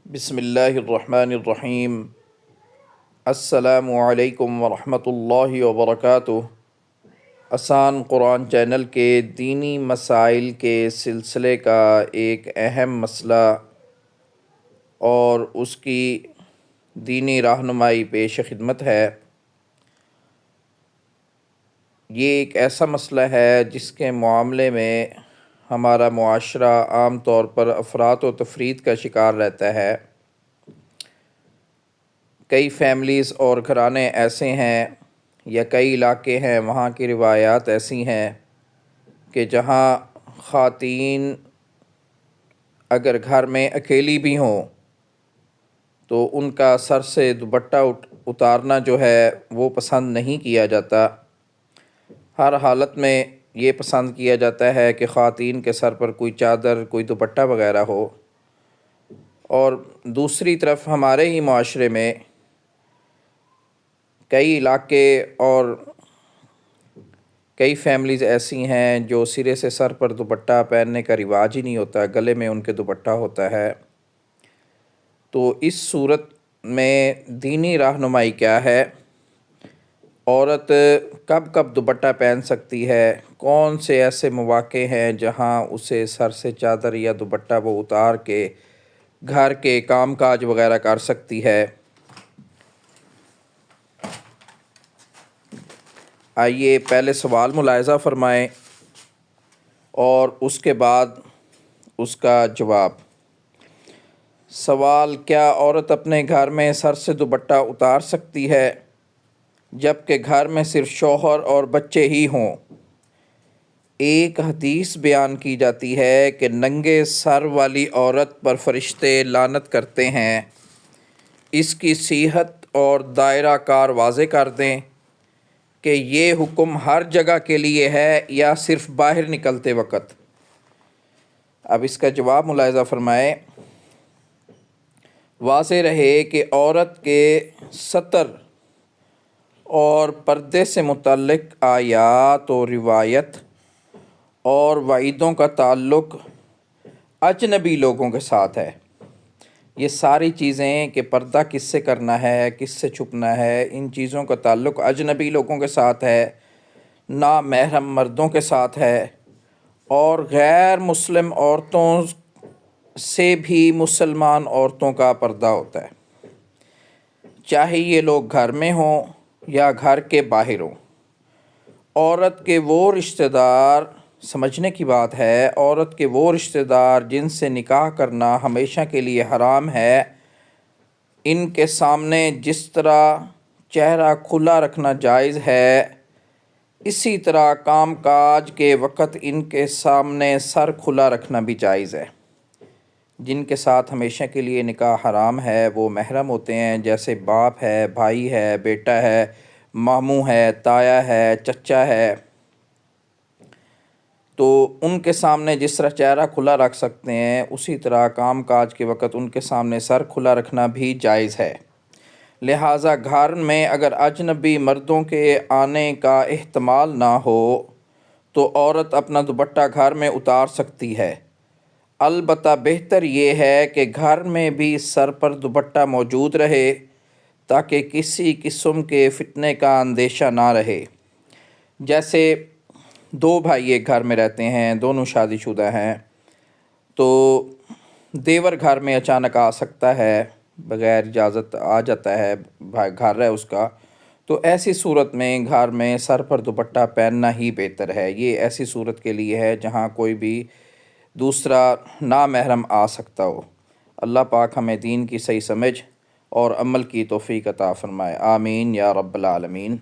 بسم اللہ الرحمن الرحیم۔ السلام علیکم ورحمۃ اللہ وبرکاتہ۔ آسان قرآن چینل کے دینی مسائل کے سلسلے کا ایک اہم مسئلہ اور اس کی دینی رہنمائی پیش خدمت ہے۔ یہ ایک ایسا مسئلہ ہے جس کے معاملے میں ہمارا معاشرہ عام طور پر افراط و تفریط کا شکار رہتا ہے۔ کئی فیملیز اور گھرانے ایسے ہیں یا کئی علاقے ہیں وہاں کی روایات ایسی ہیں کہ جہاں خواتین اگر گھر میں اکیلی بھی ہوں تو ان کا سر سے دوپٹہ اتارنا جو ہے وہ پسند نہیں کیا جاتا۔ ہر حالت میں یہ پسند کیا جاتا ہے کہ خواتین کے سر پر کوئی چادر کوئی دوپٹہ وغیرہ ہو۔ اور دوسری طرف ہمارے ہی معاشرے میں کئی علاقے اور کئی فیملیز ایسی ہیں جو سرے سے سر پر دوپٹہ پہننے کا رواج ہی نہیں ہوتا، گلے میں ان کے دوپٹہ ہوتا ہے۔ تو اس صورت میں دینی رہنمائی کیا ہے؟ عورت کب کب دوپٹہ پہن سکتی ہے؟ کون سے ایسے مواقع ہیں جہاں اسے سر سے چادر یا دوپٹہ وہ اتار کے گھر کے کام کاج وغیرہ کر سکتی ہے؟ آئیے پہلے سوال ملاحظہ فرمائیں اور اس کے بعد اس کا جواب۔ سوال: کیا عورت اپنے گھر میں سر سے دوپٹہ اتار سکتی ہے جبکہ گھر میں صرف شوہر اور بچے ہی ہوں؟ ایک حدیث بیان کی جاتی ہے کہ ننگے سر والی عورت پر فرشتے لعنت کرتے ہیں۔ اس کی صحت اور دائرہ کار واضح کر دیں کہ یہ حکم ہر جگہ کے لیے ہے یا صرف باہر نکلتے وقت؟ اب اس کا جواب ملاحظہ فرمائیں۔ واضح رہے کہ عورت کے ستر اور پردے سے متعلق آیات و روایت اور وعیدوں کا تعلق اجنبی لوگوں کے ساتھ ہے۔ یہ ساری چیزیں کہ پردہ کس سے کرنا ہے، کس سے چھپنا ہے، ان چیزوں کا تعلق اجنبی لوگوں کے ساتھ ہے، نامحرم مردوں کے ساتھ ہے، اور غیر مسلم عورتوں سے بھی مسلمان عورتوں کا پردہ ہوتا ہے، چاہے یہ لوگ گھر میں ہوں یا گھر کے باہر ہوں۔ عورت کے وہ رشتہ دار، سمجھنے کی بات ہے، عورت کے وہ رشتہ دار جن سے نکاح کرنا ہمیشہ کے لیے حرام ہے، ان کے سامنے جس طرح چہرہ کھلا رکھنا جائز ہے اسی طرح کام کاج کے وقت ان کے سامنے سر کھلا رکھنا بھی جائز ہے۔ جن کے ساتھ ہمیشہ کے لیے نکاح حرام ہے وہ محرم ہوتے ہیں، جیسے باپ ہے، بھائی ہے، بیٹا ہے، ماموں ہے، تایا ہے، چچا ہے۔ تو ان کے سامنے جس طرح چہرہ کھلا رکھ سکتے ہیں اسی طرح کام کاج کے وقت ان کے سامنے سر کھلا رکھنا بھی جائز ہے۔ لہٰذا گھر میں اگر اجنبی مردوں کے آنے کا احتمال نہ ہو تو عورت اپنا دوپٹہ گھر میں اتار سکتی ہے۔ البتہ بہتر یہ ہے کہ گھر میں بھی سر پر دوپٹہ موجود رہے تاکہ کسی قسم کے فتنے کا اندیشہ نہ رہے۔ جیسے دو بھائی ایک گھر میں رہتے ہیں، دونوں شادی شدہ ہیں، تو دیور گھر میں اچانک آ سکتا ہے، بغیر اجازت آ جاتا ہے، گھر ہے اس کا، تو ایسی صورت میں گھر میں سر پر دوپٹہ پہننا ہی بہتر ہے۔ یہ ایسی صورت کے لیے ہے جہاں کوئی بھی دوسرا نامحرم آ سکتا ہو۔ اللہ پاک ہمیں دین کی صحیح سمجھ اور عمل کی توفیق عطا فرمائے، آمین یا رب العالمین۔